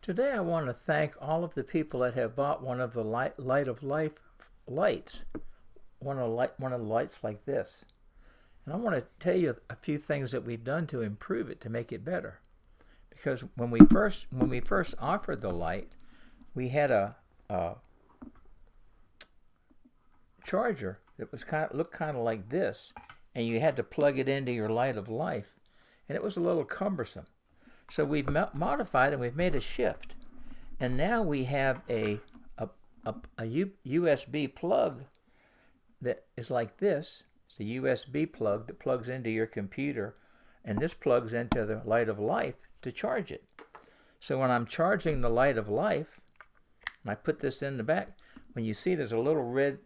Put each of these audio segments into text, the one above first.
Today I want to thank all of the people that have bought one of the Light of Life lights, one of the lights like this. And I want to tell you a few things that we've done to improve it, to make it better. Because when we first offered the light, we had a charger that looked kind of like this, and you had to plug it into your Light of Life, and it was a little cumbersome. So we've modified and we've made a shift, and now we have a USB plug that is like this. It's a USB plug that plugs into your computer, and this plugs into the Light of Life to charge it. So when I'm charging the Light of Life, and I put this in the back, when you see there's a little red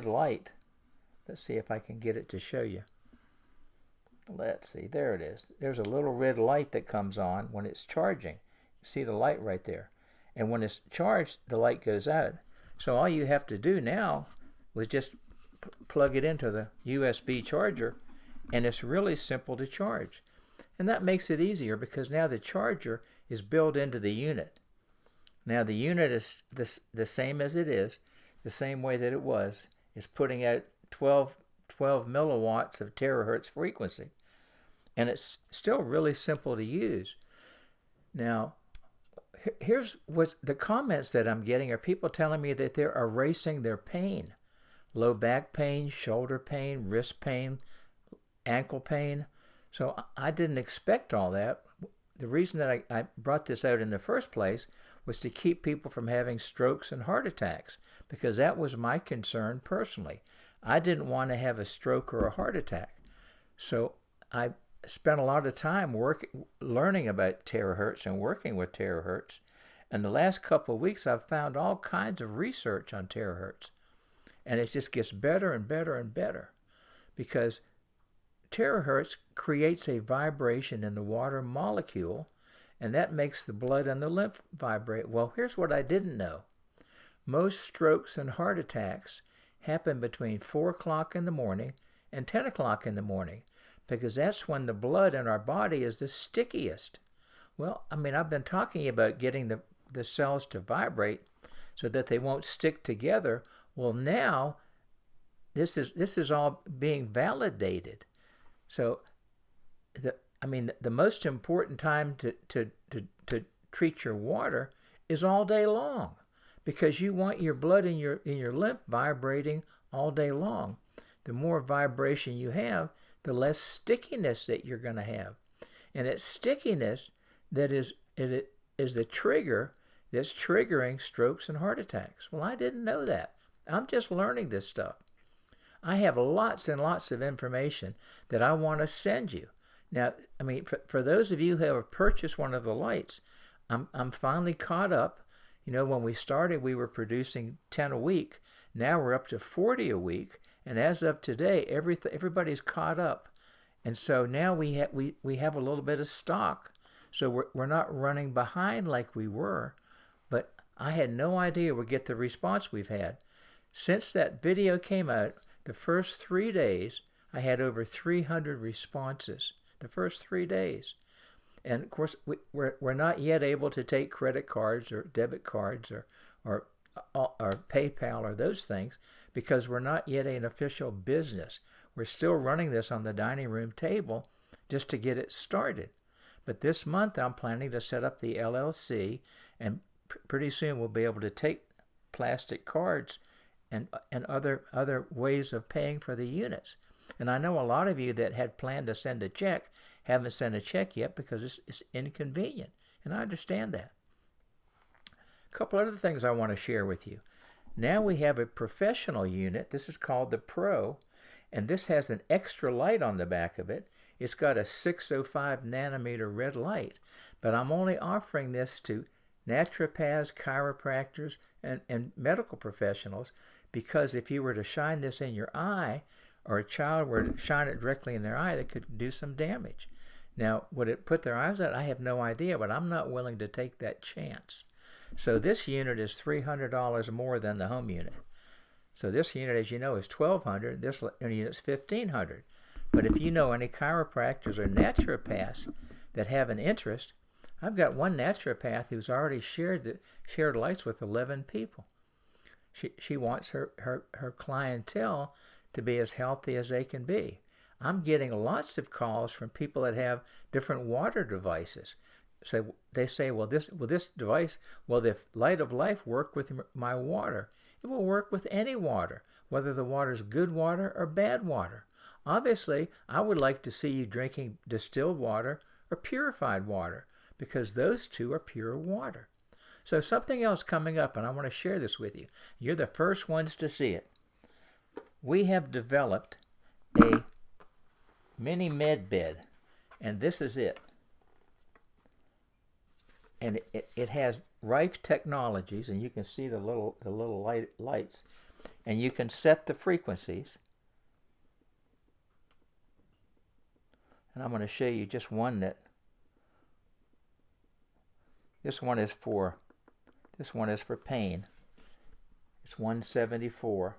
light. Let's see if I can get it to show you. Let's see, there it is. There's a little red light that comes on when it's charging. You see the light right there. And when it's charged, the light goes out. So all you have to do now was just plug it into the USB charger, and it's really simple to charge. And that makes it easier because now the charger is built into the unit. Now the unit is the same as it is, the same way that it was. It's putting out 12 milliwatts of terahertz frequency. And it's still really simple to use. Now, here's what the comments that I'm getting are people telling me that they're erasing their pain. Low back pain, shoulder pain, wrist pain, ankle pain. So I didn't expect all that. The reason that I brought this out in the first place was to keep people from having strokes and heart attacks, because that was my concern personally. I didn't want to have a stroke or a heart attack. So I spent a lot of time learning about terahertz and working with terahertz. And the last couple of weeks, I've found all kinds of research on terahertz. And it just gets better and better and better, because terahertz creates a vibration in the water molecule, and that makes the blood and the lymph vibrate. Well, here's what I didn't know. Most strokes and heart attacks happen between 4 o'clock in the morning and 10 o'clock in the morning, because that's when the blood in our body is the stickiest. Well, I've been talking about getting the cells to vibrate so that they won't stick together. Well, now this is all being validated. So the most important time to treat your water is all day long, because you want your blood in your lymph vibrating all day long. The more vibration you have, the less stickiness that you're going to have. And it's stickiness that is the trigger that's triggering strokes and heart attacks. Well, I didn't know that. I'm just learning this stuff. I have lots and lots of information that I want to send you. Now, for those of you who have purchased one of the lights, I'm finally caught up. When we started, we were producing 10 a week. Now we're up to 40 a week. And as of today, everybody's caught up. And so now we have a little bit of stock. So we're not running behind like we were. But I had no idea we'd get the response we've had. Since that video came out, the first 3 days, I had over 300 responses. The first 3 days. And of course, we're not yet able to take credit cards or debit cards or PayPal or those things, because we're not yet an official business. We're still running this on the dining room table just to get it started. But this month, I'm planning to set up the LLC, and pretty soon we'll be able to take plastic cards and other ways of paying for the units. And I know a lot of you that had planned to send a check haven't sent a check yet because it's inconvenient, and I understand that. A couple other things I want to share with you. Now we have a professional unit. This is called the Pro, and this has an extra light on the back of it. It's got a 605 nanometer red light, but I'm only offering this to naturopaths, chiropractors, and medical professionals, because if you were to shine this in your eye, or a child were to shine it directly in their eye, they could do some damage. Now, would it put their eyes out? I have no idea, but I'm not willing to take that chance. So this unit is $300 more than the home unit. So this unit, as you know, is $1,200. This unit is $1,500. But if you know any chiropractors or naturopaths that have an interest, I've got one naturopath who's already shared lights with 11 people. She wants her clientele to be as healthy as they can be. I'm getting lots of calls from people that have different water devices. So they say, will this device, will the Light of Life work with my water? It will work with any water, whether the water is good water or bad water. Obviously, I would like to see you drinking distilled water or purified water, because those two are pure water. So something else coming up, and I want to share this with you. You're the first ones to see it. We have developed a mini med bed, and this is it. And it has Rife Technologies, and you can see the little lights, and you can set the frequencies. And I'm going to show you just one that. This one is for pain. It's 174.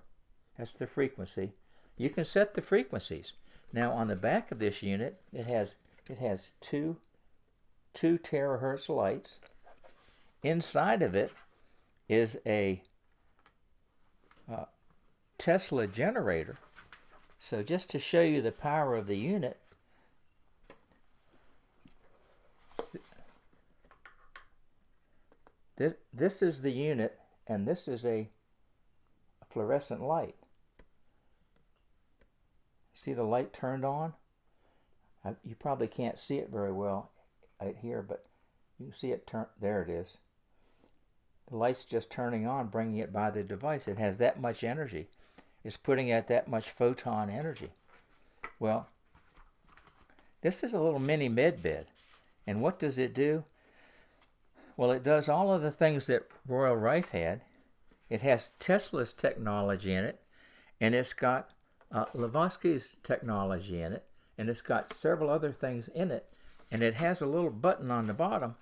That's the frequency. You can set the frequencies. Now on the back of this unit, it has two terahertz lights. Inside of it is a Tesla generator. So just to show you the power of the unit, this is the unit, and this is a fluorescent light. See the light turned on? You probably can't see it very well right here, but you can see it turn. There it is. The light's just turning on, bringing it by the device. It has that much energy. It's putting out that much photon energy. Well, this is a little mini med bed. And what does it do? Well, it does all of the things that Royal Rife had. It has Tesla's technology in it, and it's got Lavoisi's technology in it, and it's got several other things in it, and it has a little button on the bottom,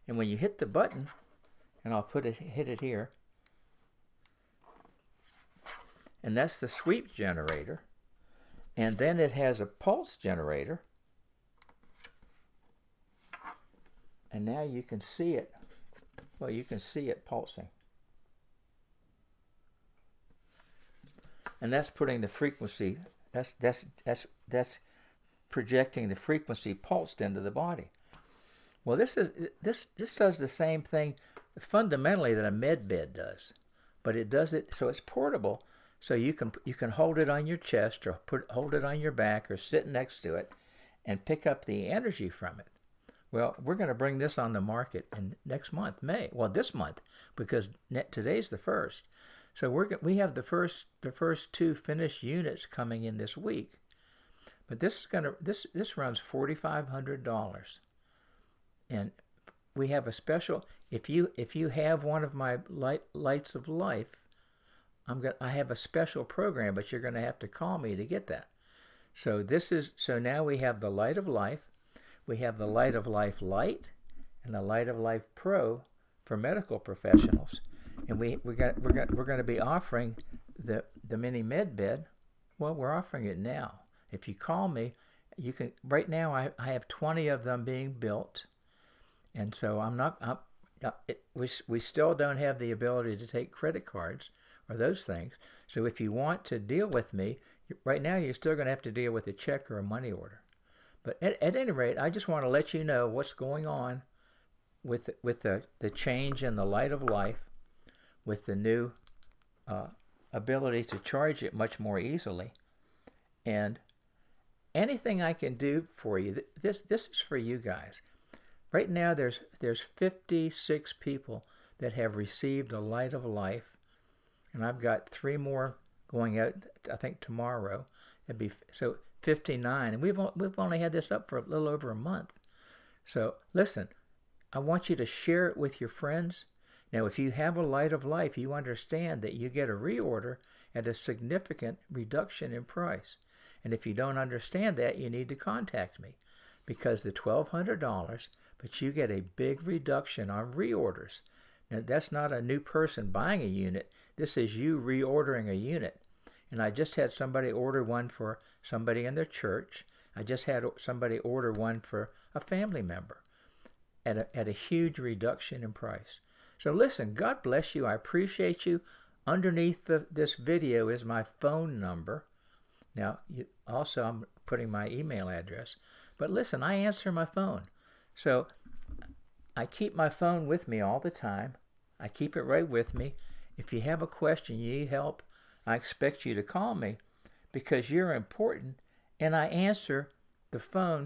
and when you hit the button, and I'll hit it here, and that's the sweep generator, and then it has a pulse generator, and now you can see it. Well, you can see it pulsing. And that's putting the frequency, that's projecting the frequency pulsed into the body. Well, this does the same thing fundamentally that a med bed does, but it does it so it's portable, so you can hold it on your chest or hold it on your back or sit next to it and pick up the energy from it. Well, we're going to bring this on the market in next month, May. Well, this month, because today's the 1st. So we have the first two finished units coming in this week. But this runs $4,500, and we have a special. If you have one of my Lights of Life, I have a special program, but you're going to have to call me to get that. So now we have the Light of Life. We have the Light of Life Lite and the Light of Life Pro for medical professionals, and we're going to be offering the mini med bed. Well, we're offering it now. If you call me, you can. Right now, I have 20 of them being built, and so we still don't have the ability to take credit cards or those things. So if you want to deal with me, right now you're still going to have to deal with a check or a money order. But at any rate, I just want to let you know what's going on with the change in the Light of Life, with the new ability to charge it much more easily, and anything I can do for you. This is for you guys. Right now, there's 56 people that have received a Light of Life, and I've got 3 more going out, I think, tomorrow. It'd be so 59, and we've only had this up for a little over a month. So listen, I want you to share it with your friends. Now, if you have a Light of Life, you understand that you get a reorder at a significant reduction in price. And if you don't understand that, you need to contact me, because the $1,200, but you get a big reduction on reorders. Now, that's not a new person buying a unit. This is you reordering a unit. And I just had somebody order one for somebody in their church. I just had somebody order one for a family member. at a huge reduction in price. So listen, God bless you. I appreciate you. Underneath this video is my phone number. Now, also I'm putting my email address. But listen, I answer my phone. So I keep my phone with me all the time. I keep it right with me. If you have a question, you need help, I expect you to call me because you're important, and I answer the phone